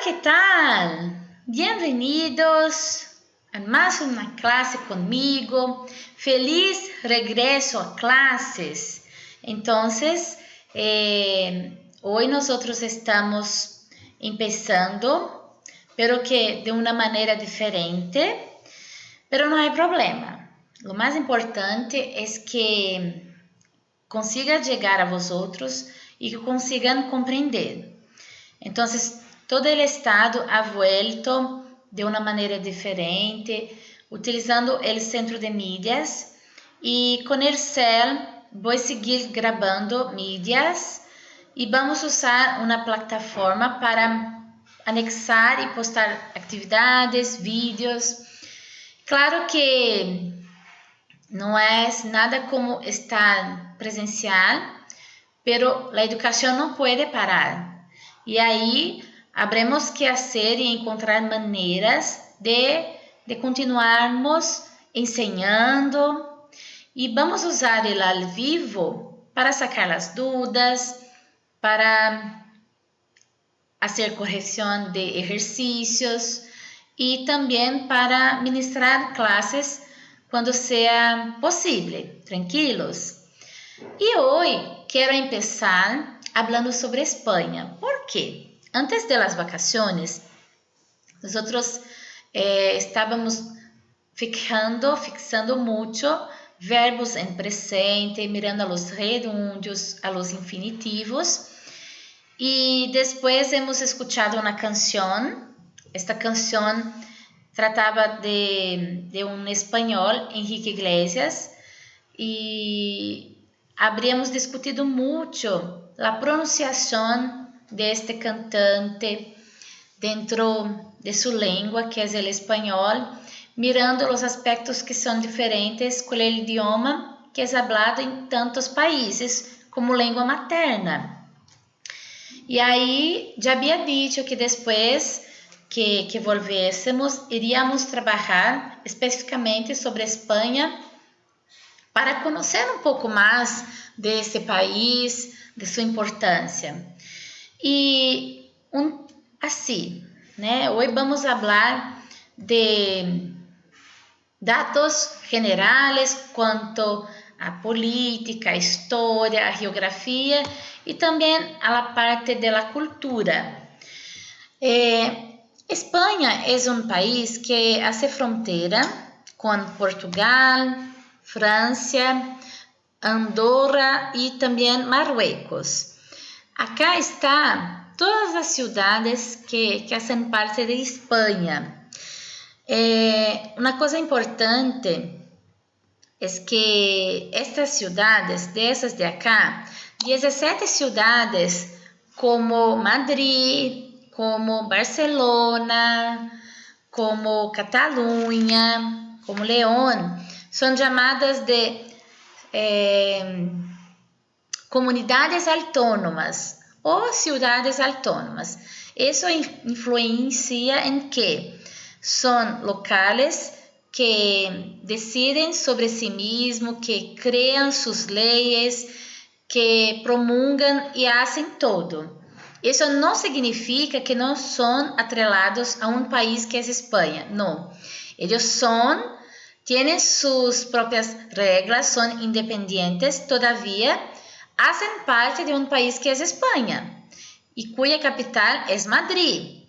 ¿qué tal? Bienvenidos a más una clase conmigo. Feliz regreso a clases. Entonces, hoy nosotros estamos empezando, pero que de una manera diferente, pero no hay problema. Lo más importante es que consiga llegar a vosotros y que consigan comprender. Entonces, todo el estado ha vuelto de una manera diferente, utilizando el centro de mídias y con el cel voy a seguir grabando mídias y vamos a usar una plataforma para anexar y postar actividades, vídeos. Claro que no es nada como estar presencial, pero la educación no puede parar. E aí, habremos que hacer e encontrar maneiras de continuarmos ensinando e vamos usar ele ao vivo para sacar as dúvidas, para fazer correção de exercícios e também para ministrar classes quando seja possível, tranquilos. E hoje quero começar hablando sobre Espanha. ¿Por qué? Antes de las vacaciones, nosotros estábamos fixando mucho verbos en presente, mirando a los gerundios, a los infinitivos. Y después hemos escuchado una canción. Esta canción trataba de un español, Enrique Iglesias, y habríamos discutido mucho la pronunciación de este cantante dentro de su lengua, que es el español, mirando los aspectos que son diferentes con el idioma que es hablado en tantos países como lengua materna. Y ahí ya había dicho que después que volviésemos, iríamos trabajar específicamente sobre España para conocer un poco más de este país, de sua importância. E assim, né? Hoje vamos falar de dados generais quanto à política, a história, a geografia e também a parte da cultura. Espanha é um país que hace fronteira com Portugal, França, Andorra e também Marruecos. Acá está todas as cidades que fazem parte de Espanha. Uma coisa importante é que estas cidades, dessas de acá, 17 cidades como Madrid, como Barcelona, como Catalunha, como León, são chamadas de comunidades autônomas ou cidades autônomas. Isso influencia em que são locais que decidem sobre si mesmos, que criam suas leis, que promulgam e fazem todo. Isso não significa que não são atrelados a um país que é Espanha. Não. Eles têm suas próprias regras, são independentes, todavia, fazem parte de um país que é Espanha e cuja capital é Madrid.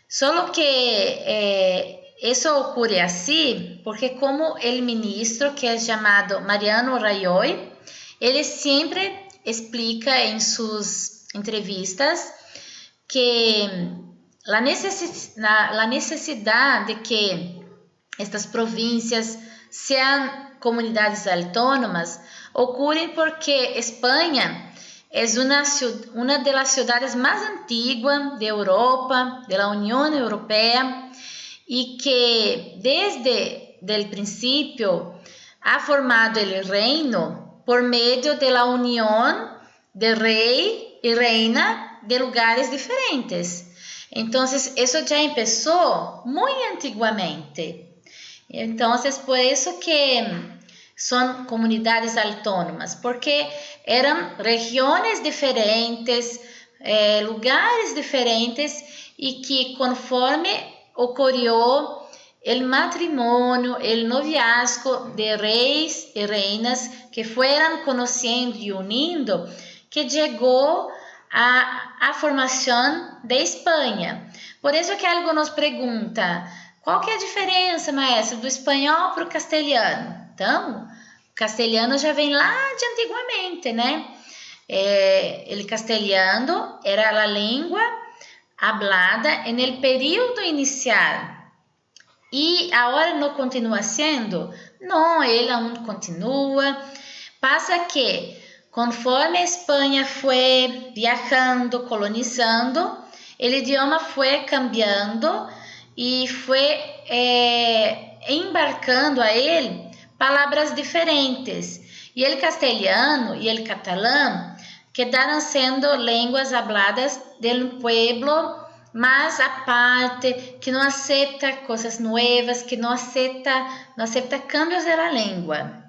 Só que isso ocorre assim porque como o ministro, que é chamado Mariano Rajoy, ele sempre explica em suas entrevistas que a necessidade de que estas províncias sejam comunidades autônomas ocorre porque Espanha é uma das cidades mais antigas da Europa, da União Europeia, e que desde o princípio ha formado o reino por meio da união de rei e reina de lugares diferentes. Então, isso já começou muito antigamente. Então, por isso que são comunidades autônomas, porque eram regiões diferentes, lugares diferentes y que conforme ocurrió el matrimonio, el noviazgo de reyes y reinas que fueran conociendo y uniendo, que llegó a formação de Espanha. Por isso que alguém nos pergunta, qual que é a diferença, maestra, do espanhol para o castelhano? Então, o castelhano já vem lá de antigamente, né? El castelhano era a língua hablada en el período inicial. E agora não continua sendo? Não, ele ainda continua. Passa que, conforme a Espanha foi viajando, colonizando, o idioma foi cambiando e foi embarcando a ele palavras diferentes. E o castelhano e o catalão quedaram sendo línguas habladas do pueblo mais aparte, que não aceita coisas novas, que não aceita cambios da língua.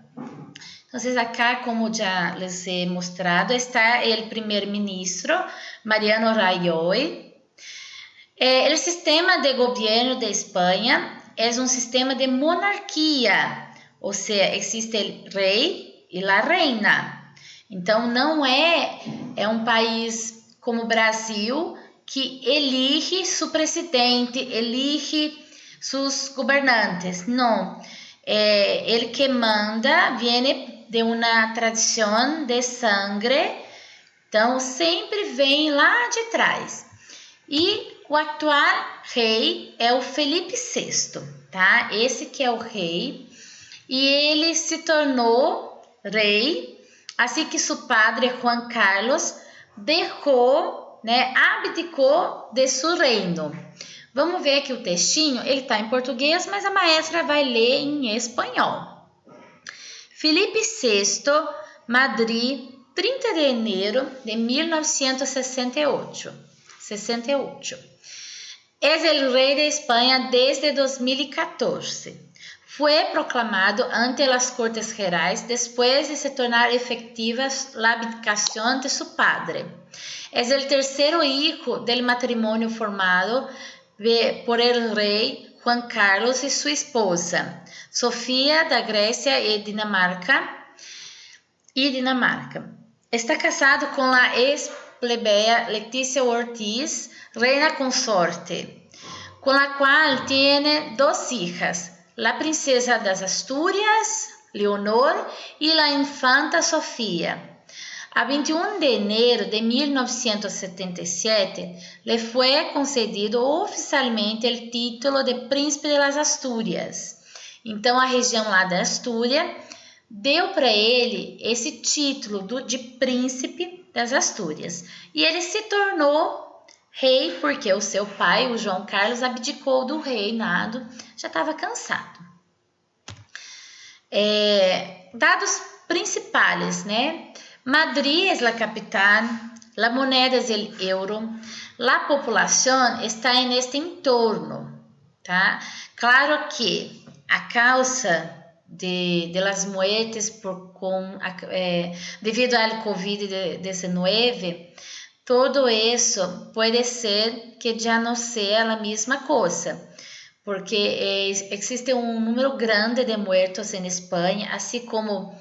Então, acá, como já les he mostrado, está o primeiro-ministro Mariano Rajoy. O sistema de governo de Espanha é um sistema de monarquia, ou seja, existe o rei e a reina. Então, não é um país como o Brasil, que elige seu presidente, elige seus governantes. Não. Ele que manda vem de uma tradição de sangue, então sempre vem lá de trás. E o atual rei é o Felipe VI, tá? Esse que é o rei. E ele se tornou rei, assim que seu padre Juan Carlos abdicou de seu reino. Vamos ver aqui o textinho, ele está em português, mas a maestra vai ler em espanhol. Felipe VI, Madrid, 30 de enero de 1968. Es el rey de España desde 2014. Fue proclamado ante las Cortes Gerais después de se tornar efectiva la abdicación de su padre. Es el tercero hijo del matrimonio formado por el rey Juan Carlos y su esposa, Sofía da Grecia y Dinamarca. Está casado con la ex plebeya Letícia Ortiz, reina consorte, con la cual tiene 2 hijas, la princesa das Asturias, Leonor, y la infanta Sofía. A 21 de enero de 1977, le fue concedido oficialmente o título de Príncipe de las Asturias. Então, a região lá da Astúria deu para ele esse título de Príncipe das Astúrias. E ele se tornou rei porque o seu pai, o João Carlos, abdicou do reinado, já estava cansado. Dados principais, né? Madrid es la capital, la moneda es el euro, la población está en este entorno, tá? Claro que a causa de las muertes devido al COVID-19, todo eso puede ser que ya no sea la misma cosa, porque existe un número grande de muertos en España, así como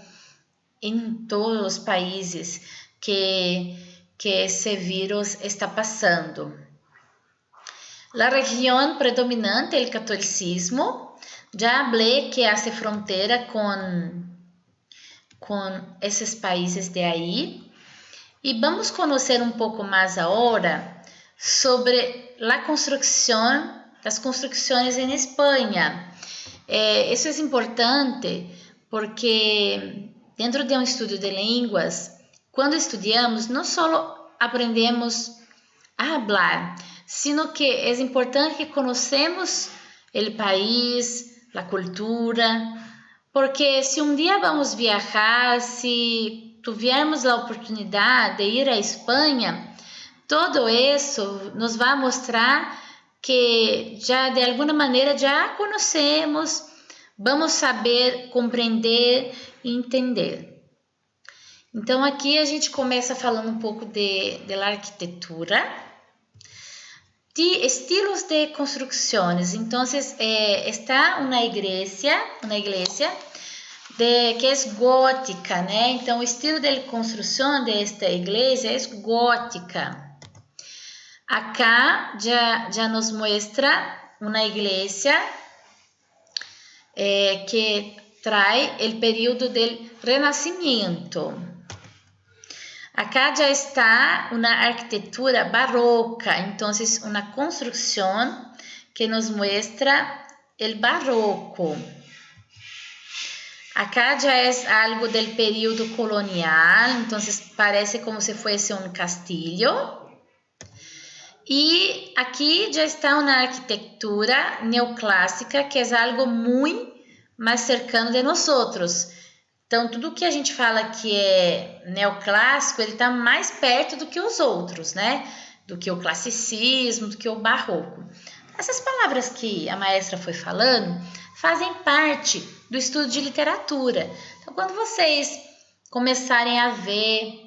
em todos os países que esse vírus está passando. A região predominante é o catolicismo. Já falei que hace fronteira com esses países de aí. E vamos conhecer um pouco mais agora sobre as construções em Espanha. Isso é importante porque dentro de um estudo de línguas, quando estudamos, não só aprendemos a falar, sino que é importante que conhecemos o país, a cultura, porque se um dia vamos viajar, se tivermos a oportunidade de ir à Espanha, todo isso nos vai mostrar que já de alguma maneira já conhecemos, vamos saber compreender e entender. Então, aqui a gente começa falando um pouco da arquitetura. estilos de construcciones. Entonces, está uma igreja que é gótica, né? Então, o estilo de construção desta igreja é gótica. Acá já nos mostra uma igreja que traz o período do Renascimento. Acá já está uma arquitetura barroca, então uma construção que nos mostra o barroco. Acá já é algo do período colonial, então parece como se fosse um castillo. E aqui já está uma arquitetura neoclássica, que é algo muito mais cercano de nós outros. Então, tudo que a gente fala que é neoclássico, ele está mais perto do que os outros, né? Do que o classicismo, do que o barroco. Essas palavras que a maestra foi falando fazem parte do estudo de literatura. Então, quando vocês começarem a ver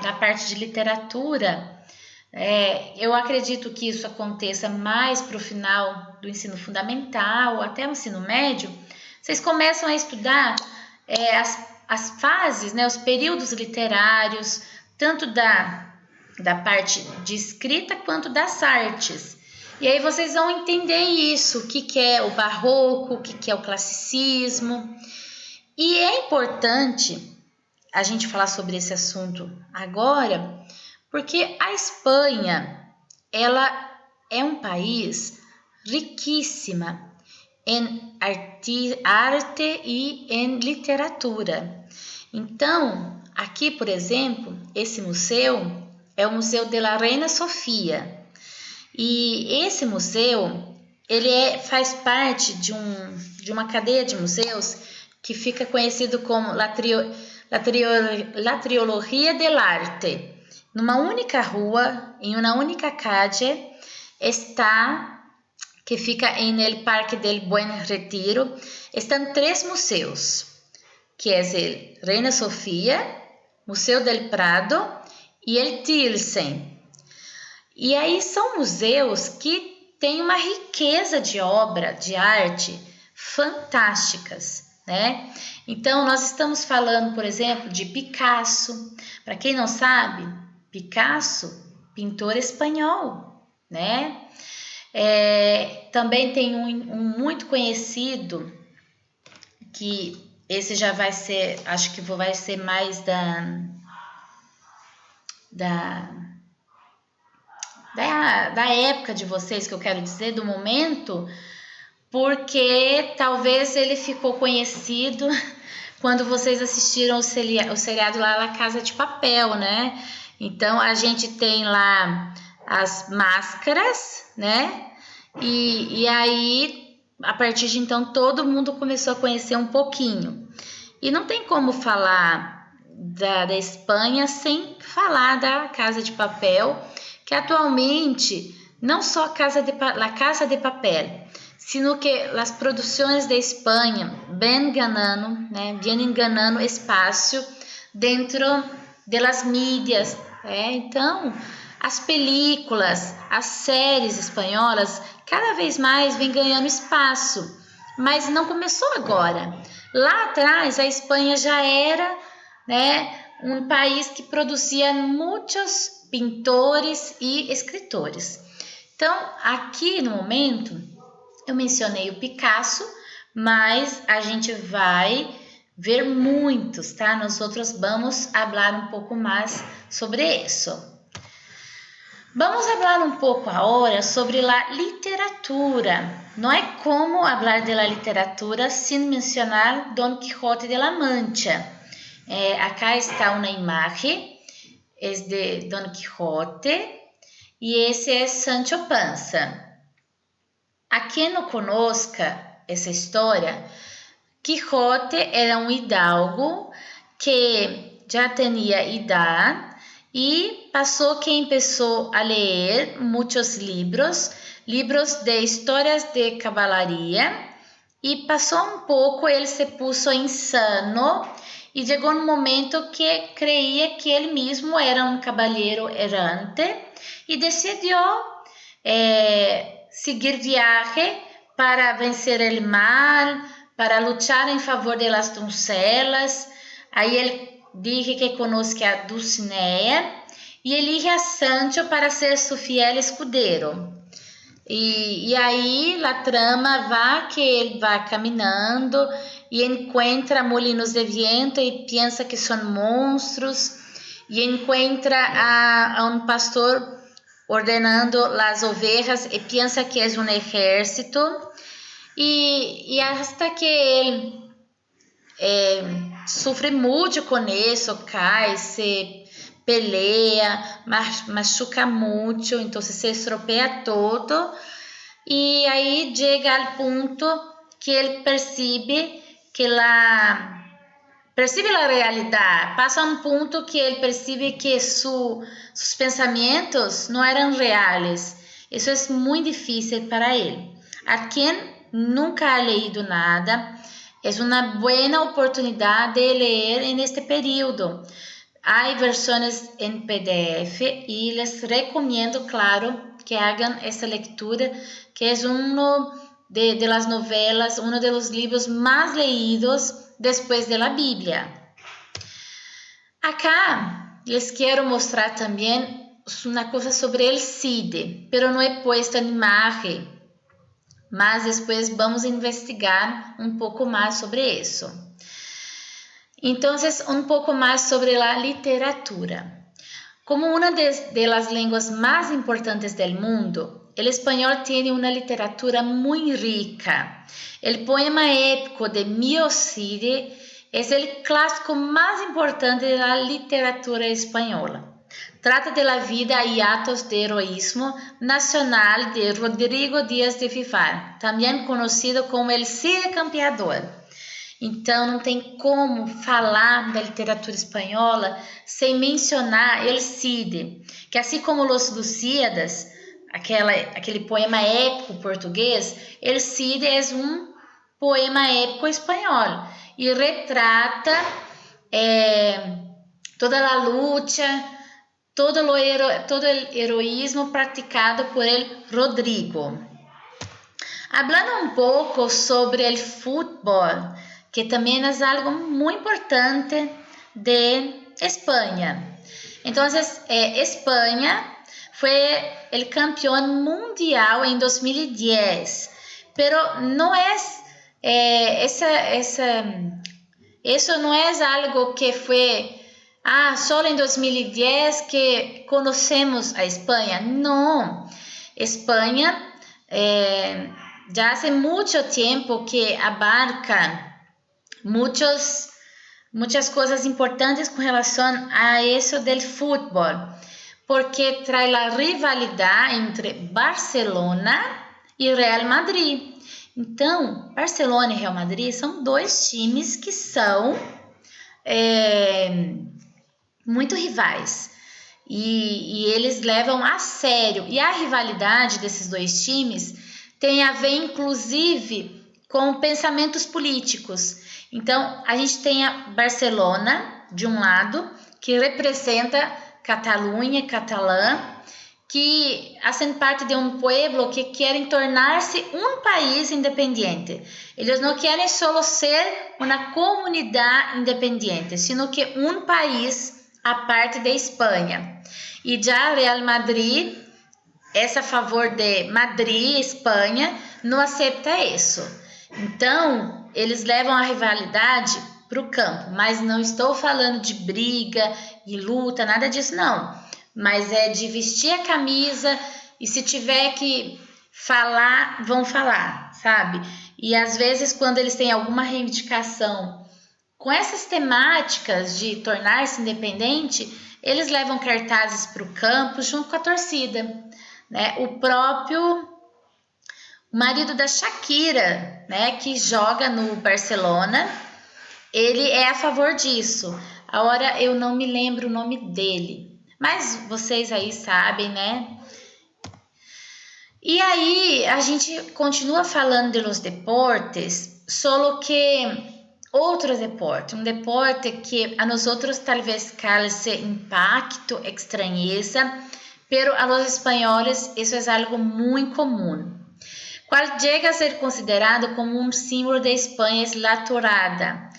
na parte de literatura, eu acredito que isso aconteça mais para o final do ensino fundamental, até o ensino médio, vocês começam a estudar as fases, né, os períodos literários, tanto da parte de escrita quanto das artes. E aí vocês vão entender isso, o que é o barroco, o que é o classicismo. E é importante a gente falar sobre esse assunto agora, porque a Espanha, ela é um país riquíssima em arte e em literatura. Então, aqui, por exemplo, esse museu é o Museu de la Reina Sofia. E esse museu, ele faz parte de uma cadeia de museus que fica conhecido como La Trilogia del Arte. Numa única rua, em uma única calle, está, que fica no Parque del Buen Retiro, estão 3 museus, que é o Reina Sofia, Museu del Prado e o Thyssen. E aí são museus que têm uma riqueza de obra, de arte, fantásticas, né? Então, nós estamos falando, por exemplo, de Picasso. Para quem não sabe, Picasso, pintor espanhol, né? Também tem um muito conhecido, que esse já vai ser, acho que vai ser mais da época de vocês, que eu quero dizer, do momento, porque talvez ele ficou conhecido quando vocês assistiram o seriado lá La Casa de Papel, né? Então, a gente tem lá as máscaras, né? E aí, a partir de então, todo mundo começou a conhecer um pouquinho. E não tem como falar da Espanha sem falar da Casa de Papel, que atualmente, não só La Casa de Papel, sino que as produções de Espanha vêm ganhando espaço dentro das mídias. Então, as películas, as séries espanholas, cada vez mais vêm ganhando espaço, mas não começou agora. Lá atrás, a Espanha já era, né, um país que produzia muitos pintores e escritores. Então, aqui no momento, eu mencionei o Picasso, mas a gente vai ver muitos, tá? Nós outros vamos falar um pouco mais sobre isso. Vamos falar um pouco agora sobre a literatura. Não é como falar de la literatura sem mencionar Don Quijote de la Mancha. Acá está uma imagem, é de Don Quijote, e esse é Sancho Panza. A quem não conozca essa história, Quijote era um hidalgo que já tinha idade e começou a ler muitos livros de histórias de cavalaria, e passou um pouco, ele se puso insano e chegou um momento que creia que ele mesmo era um cavaleiro errante e decidiu seguir viaje para vencer o mal, para lutar em favor das doncelas. Aí ele diz que conhece a Dulcinea e elige a Sancho para ser seu fiel escudeiro. E aí a trama vai que ele vai caminhando e encontra molinos de viento e pensa que são monstros e encontra a um pastor ordenando as ovelhas e pensa que é um exército e hasta que ele sofre muito com isso, cai, se pelea, machuca muito, então se estropea todo e aí chega ao ponto que ele percebe a realidade, passa um ponto que ele percebe que seus pensamentos não eram reais. Isso é muito difícil para ele. A quem nunca ha leído nada, é uma boa oportunidade de ler neste período. Há versões em PDF e les recomendo, claro, que hagan essa leitura, que é de las novelas, uno de los libros mais leídos depois da Bíblia. Acá les quero mostrar também uma coisa sobre o Cid, pero não é posta em imagem, mas depois vamos investigar um pouco mais sobre isso. Então, um pouco mais sobre a literatura. Como uma das línguas mais importantes do mundo, o espanhol tem uma literatura muito rica. O poema épico de Mio Cid é o clássico mais importante da literatura espanhola. Trata da vida e atos de heroísmo nacional de Rodrigo Díaz de Vivar, também conhecido como El Cid Campeador. Então, não tem como falar da literatura espanhola sem mencionar El Cid, que assim como Los Lusíadas, aquele poema épico português, El Cid é um poema épico espanhol e retrata toda a luta, todo o heroísmo praticado por el Rodrigo. Hablando um pouco sobre o futebol, que também é algo muito importante de Espanha. Então, Espanha foi o campeão mundial em 2010, pero não isso não é algo que foi só em 2010 que conhecemos a Espanha. Não, Espanha já há muito tempo que abarca muitas coisas importantes com relação a isso do futebol, porque traz a rivalidade entre Barcelona e Real Madrid. Então, Barcelona e Real Madrid são dois times que são muito rivais e eles levam a sério. E a rivalidade desses dois times tem a ver, inclusive, com pensamentos políticos. Então, a gente tem a Barcelona, de um lado, que representa Catalunha, catalã, que fazem parte de um povo que querem tornar-se um país independente. Eles não querem só ser uma comunidade independente, sino que um país a parte da Espanha. E já Real Madrid, a favor de Madrid, Espanha, não aceita isso. Então, eles levam a rivalidade para o campo, mas não estou falando de briga e luta, nada disso não. Mas é de vestir a camisa e se tiver que falar, vão falar, sabe? E às vezes quando eles têm alguma reivindicação com essas temáticas de tornar-se independente, eles levam cartazes para o campo junto com a torcida, né? O próprio marido da Shakira, né, que joga no Barcelona, ele é a favor disso. Agora eu não me lembro o nome dele, mas vocês aí sabem, né? E aí a gente continua falando de los deportes, solo que outro deporte, um deporte que a nós outros talvez cause impacto, estranheza, pero a los españoles eso es algo muy común. Cual llega a ser considerado como un símbolo de España es la torada,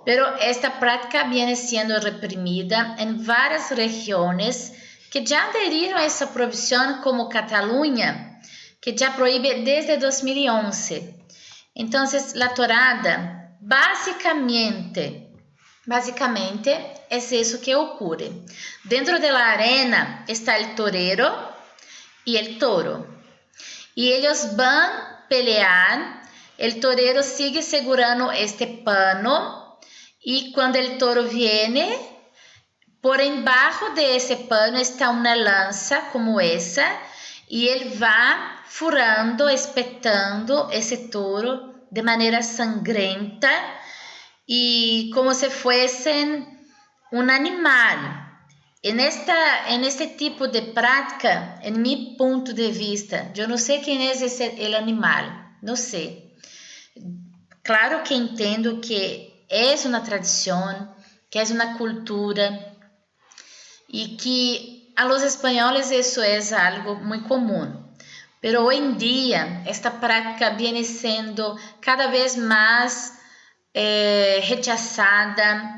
pero esta práctica viene siendo reprimida en varias regiones que ya adhirieron a esa prohibición, como Cataluña, que ya prohíbe desde 2011. Entonces, la torada básicamente es eso que ocurre. Dentro de la arena está el torero y el toro. Y ellos van a pelear, el torero sigue segurando este pano y cuando el toro viene, por debajo de ese pano está una lanza como esa y él va furando, espetando ese toro de manera sangrenta y como si fuesen un animal. En este tipo de práctica, en mi punto de vista, yo no sé quién es el animal, no sé. Claro que entendo que es una tradición, que es una cultura y que a los españoles eso es algo muy común. Pero hoy en día esta práctica viene siendo cada vez más rechazada.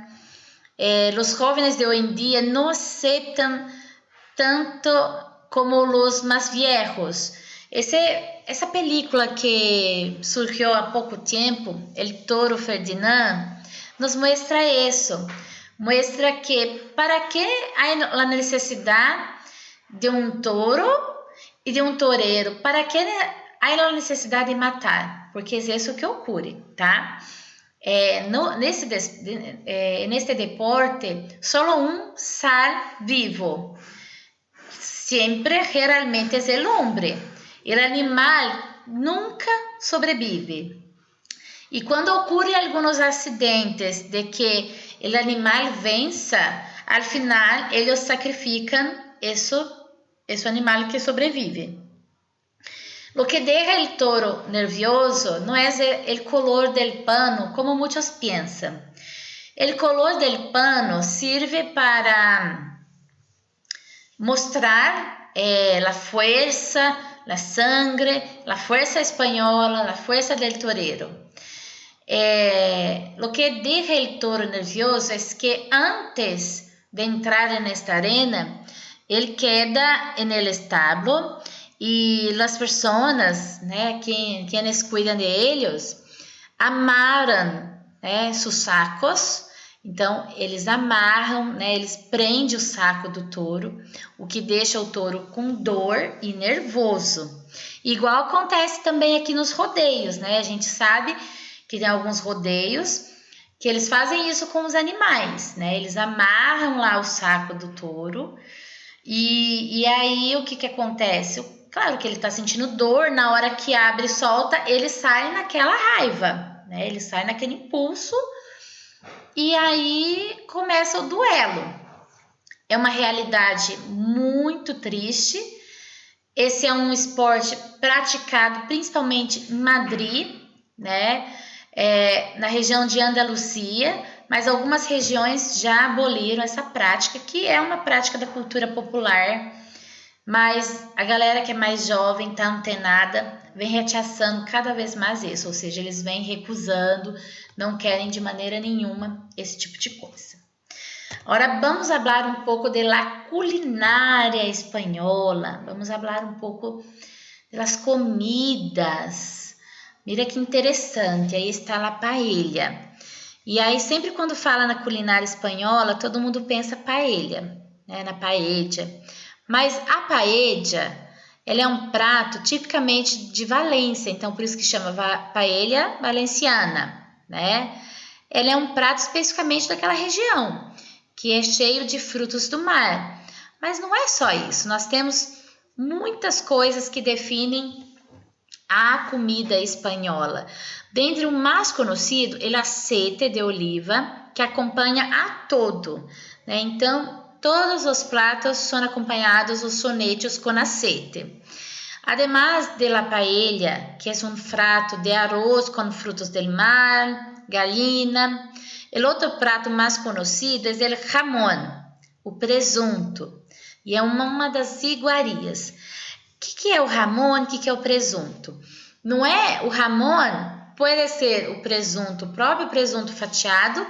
Los jóvenes de hoy en día no aceptan tanto como los más viejos. Esa película que surgió há pouco tiempo, El Toro Ferdinand, nos muestra eso. Muestra que para qué hay la necesidad de un toro y de un torero, para qué hay la necesidad de matar, porque es eso que ocurre, tá? Neste deporte, solo un sale vivo. Siempre, generalmente, es el hombre. El animal nunca sobrevive. Y cuando ocurren algunos accidentes de que el animal venza, al final ellos sacrifican ese animal que sobrevive. Lo que deja el toro nervioso no es el color del pano, como muchos piensan. El color del pano sirve para mostrar la fuerza, la sangre, la fuerza española, la fuerza del torero. Lo que deja el toro nervioso es que antes de entrar en esta arena, él queda en el establo y las personas, quienes cuidan de ellos, amarram sus sacos. Então, eles amarram, eles prendem o saco do touro, o que deixa o touro com dor e nervoso. Igual acontece também aqui nos rodeios, A gente sabe que tem alguns rodeios que eles fazem isso com os animais, Eles amarram lá o saco do touro e aí o que acontece? Claro que ele está sentindo dor, na hora que abre e solta, ele sai naquela raiva, Ele sai naquele impulso e aí começa o duelo. É uma realidade muito triste. Esse é um esporte praticado principalmente em Madrid, na região de Andalucia, mas algumas regiões já aboliram essa prática, que é uma prática da cultura popular, mas a galera que é mais jovem, tá antenada, vem rechaçando cada vez mais isso, ou seja, eles vêm recusando, não querem de maneira nenhuma esse tipo de coisa. Ahora vamos falar um pouco da culinária espanhola, vamos falar um pouco das comidas. Mira que interessante, aí está a paella. E aí sempre quando fala na culinária espanhola, todo mundo pensa paella, na paella. Mas a paella, ela é um prato tipicamente de Valência, então por isso que chama paella valenciana, Ela é um prato especificamente daquela região, que é cheio de frutos do mar. Mas não é só isso, nós temos muitas coisas que definem a comida espanhola. Dentre o mais conhecido, o aceite de oliva, que acompanha a todo. Então, todos os pratos são acompanhados os sonetos com aceite. Además de la paella, que é um prato de arroz com frutos del mar, gallina. O outro prato mais conhecido é o jamón, o presunto. e é uma das iguarias. O que é o jamón? O que é o presunto? Não é o jamón, pode ser o presunto, o próprio presunto fatiado,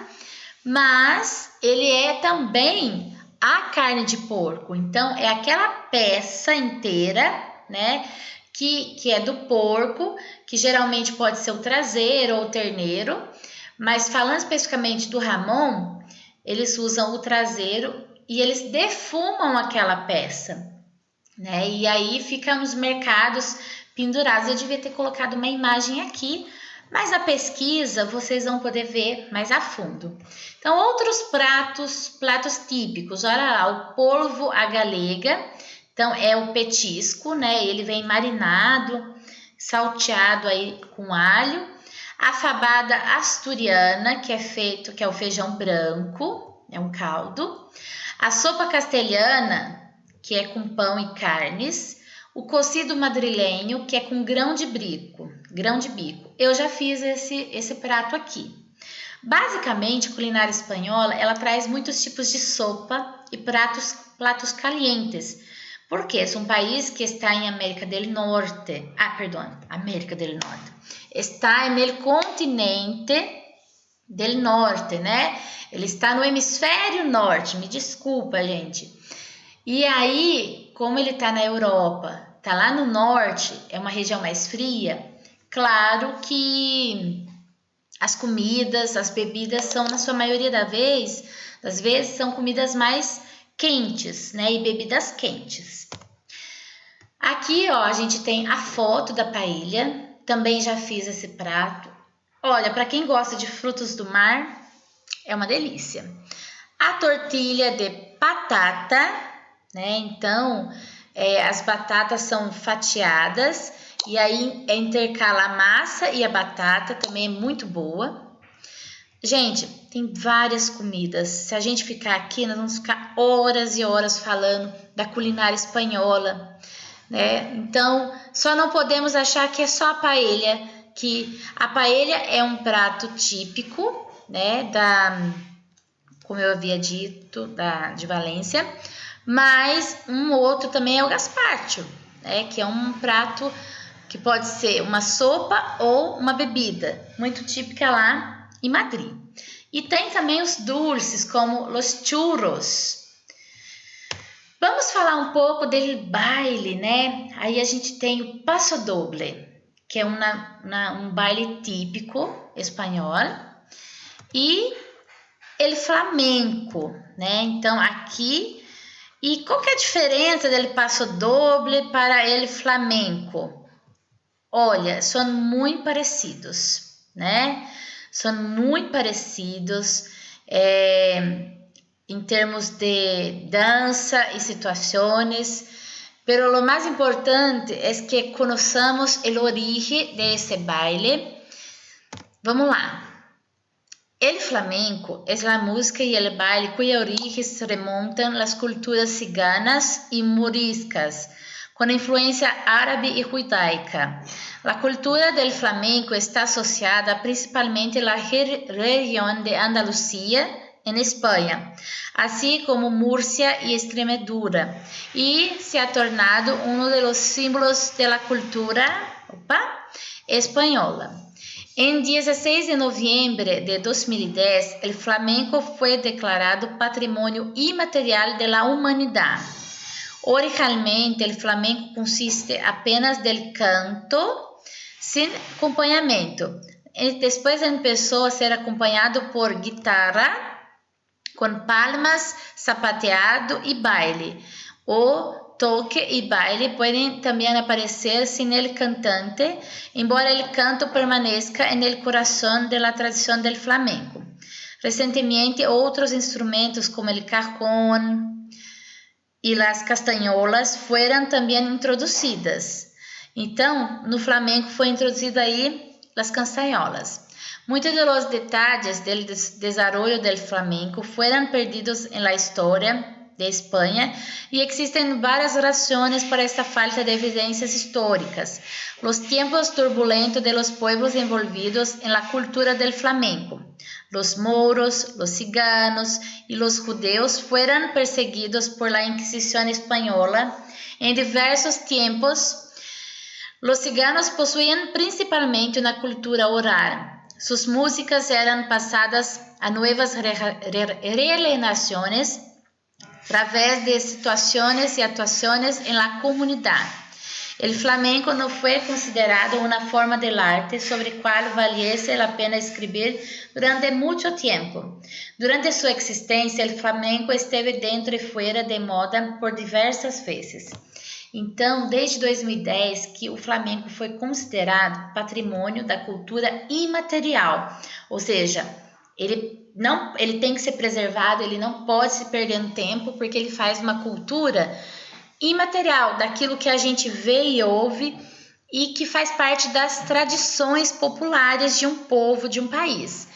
mas ele é também a carne de porco. Então, é aquela peça inteira, né, que é do porco, que geralmente pode ser o traseiro ou o terneiro, mas falando especificamente do jamón, eles usam o traseiro e eles defumam aquela peça, né? E aí fica nos mercados pendurados. Eu devia ter colocado uma imagem aqui, mas na pesquisa vocês vão poder ver mais a fundo. Então, outros pratos típicos. Olha lá, o polvo à galega. Então, é o petisco, né? Ele vem marinado, salteado aí com alho. A fabada asturiana, que é o feijão branco, é um caldo. A sopa castelhana, que é com pão e carnes. O cocido madrilenho, que é com grão de bico. Eu já fiz esse prato aqui. Basicamente, a culinária espanhola, ela traz muitos tipos de sopa e pratos calientes, porque é um país que está em América del Norte. América del Norte. Está no continente del Norte, né? Ele está no hemisfério norte, me desculpa, gente. E aí, como ele está na Europa, está lá no norte, é uma região mais fria, claro que as comidas, as bebidas são, na sua maioria das vezes, são comidas mais quentes, né? E bebidas quentes. Aqui, ó, a gente tem a foto da paella, também já fiz esse prato. Olha, para quem gosta de frutos do mar, é uma delícia. A tortilha de batata, né? Então, as batatas são fatiadas e aí intercala a massa e a batata, também é muito boa. Gente, tem várias comidas. Se a gente ficar aqui, nós vamos ficar horas e horas falando da culinária espanhola, né? Então, só não podemos achar que é só a paella, que a paella é um prato típico, né, como eu havia dito, de Valência, mas um outro também é o gazpacho, né, que é um prato que pode ser uma sopa ou uma bebida, muito típica lá em Madrid. E tem também os dulces, como los churros. Vamos falar um pouco do baile, né? Aí a gente tem o paso doble, que é um baile típico espanhol, e el flamenco, né? Então aqui, e qual que é a diferença do paso doble para el flamenco? Olha, são muito parecidos, né? São muito parecidos em termos de dança e situações, pero lo más importante es que conozcamos el origen de ese baile. Vamos lá. El flamenco es la música y el baile cuya origen se remontan las culturas ciganas y moriscas, con influencia árabe y judaica. La cultura del flamenco está asociada principalmente a la región de Andalucía, en España, así como Murcia y Extremadura, y se ha tornado uno de los símbolos de la cultura española. En 16 de noviembre de 2010, el flamenco fue declarado Patrimonio Inmaterial de la Humanidad. Originalmente, el flamenco consiste apenas del canto sin acompañamiento. Después empezó a ser acompañado por guitarra, com palmas, sapateado e baile. O toque e baile podem também aparecer sem el cantante, embora el canto permaneça en el corazón de la tradición del flamenco. Recentemente, outros instrumentos como el cajón e las castanholas foram também introduzidas. Então, no flamenco foi introduzida aí as castanholas. Muitos dos detalhes do desarrollo del flamenco fueron perdidos en la historia de Espanha y existen varias razones para esta falta de evidencias históricas. Los tiempos turbulentos de los pueblos envolvidos en la cultura del flamenco. Los moros, los ciganos y los judíos fueron perseguidos por la Inquisición española en diversos tiempos. Los ciganos possuían principalmente una cultura oral. Sus músicas eran pasadas a nuevas realizaciones a través de situaciones y actuaciones en la comunidad. El flamenco no fue considerado una forma del arte sobre cual valiese la pena escribir durante mucho tiempo. Durante su existencia, el flamenco esteve dentro e fora de moda por diversas vezes. Então, desde 2010 que o flamenco foi considerado patrimônio da cultura imaterial, ou seja, ele tem que ser preservado, ele não pode se perder no tempo, porque ele faz uma cultura imaterial, daquilo que a gente vê e ouve e que faz parte das tradições populares de um povo, de um país.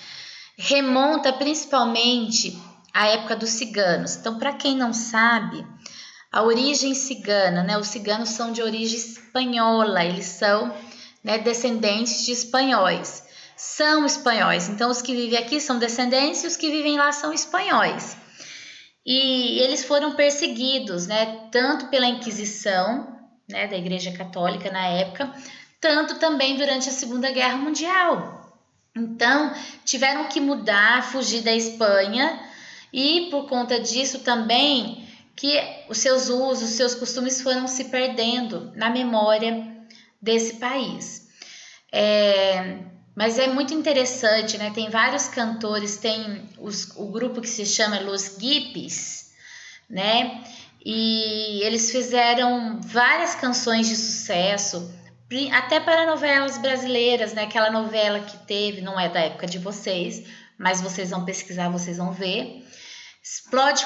Remonta principalmente à época dos ciganos. Então, para quem não sabe, a origem cigana, né? Os ciganos são de origem espanhola, eles são, né, descendentes de espanhóis. São espanhóis, então os que vivem aqui são descendentes e os que vivem lá são espanhóis. E eles foram perseguidos, né, tanto pela Inquisição, né, da Igreja Católica na época, tanto também durante a Segunda Guerra Mundial. Então, tiveram que mudar, fugir da Espanha e por conta disso também que os seus usos, os seus costumes foram se perdendo na memória desse país. Mas é muito interessante, né? Tem vários cantores, tem o grupo que se chama Los Guipis, né? E eles fizeram várias canções de sucesso, até para novelas brasileiras, né? Aquela novela que teve, não é da época de vocês, mas vocês vão pesquisar, vocês vão ver. Explode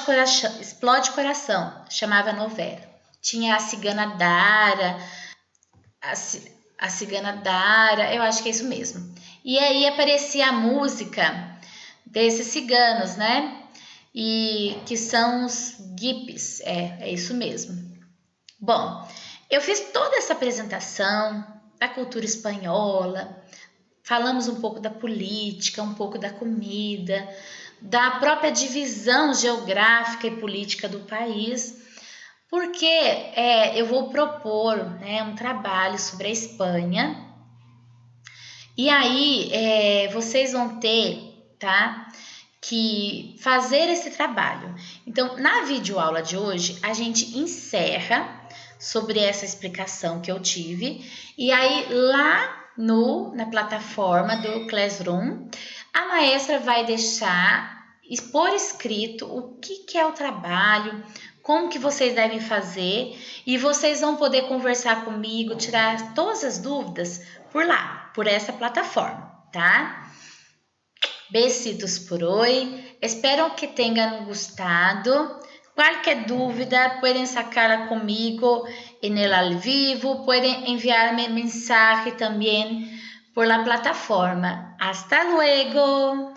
Coração, chamava a novela. Tinha a Cigana Dara, a Cigana Dara, eu acho que é isso mesmo. E aí aparecia a música desses ciganos, né? E que são os guipis, é isso mesmo. Bom, eu fiz toda essa apresentação da cultura espanhola, falamos um pouco da política, um pouco da comida, da própria divisão geográfica e política do país, porque eu vou propor, né, um trabalho sobre a Espanha, e aí vocês vão ter, tá, que fazer esse trabalho. Então, na videoaula de hoje, a gente encerra sobre essa explicação que eu tive, e aí lá na plataforma do Classroom, a maestra vai deixar por escrito o que é o trabalho, como que vocês devem fazer, e vocês vão poder conversar comigo, tirar todas as dúvidas por lá, por essa plataforma, tá? Besitos por hoy, espero que tenham gostado. Qualquer dúvida, podem sacarla comigo en el al vivo, podem enviar-me mensagem também por la plataforma. Hasta luego!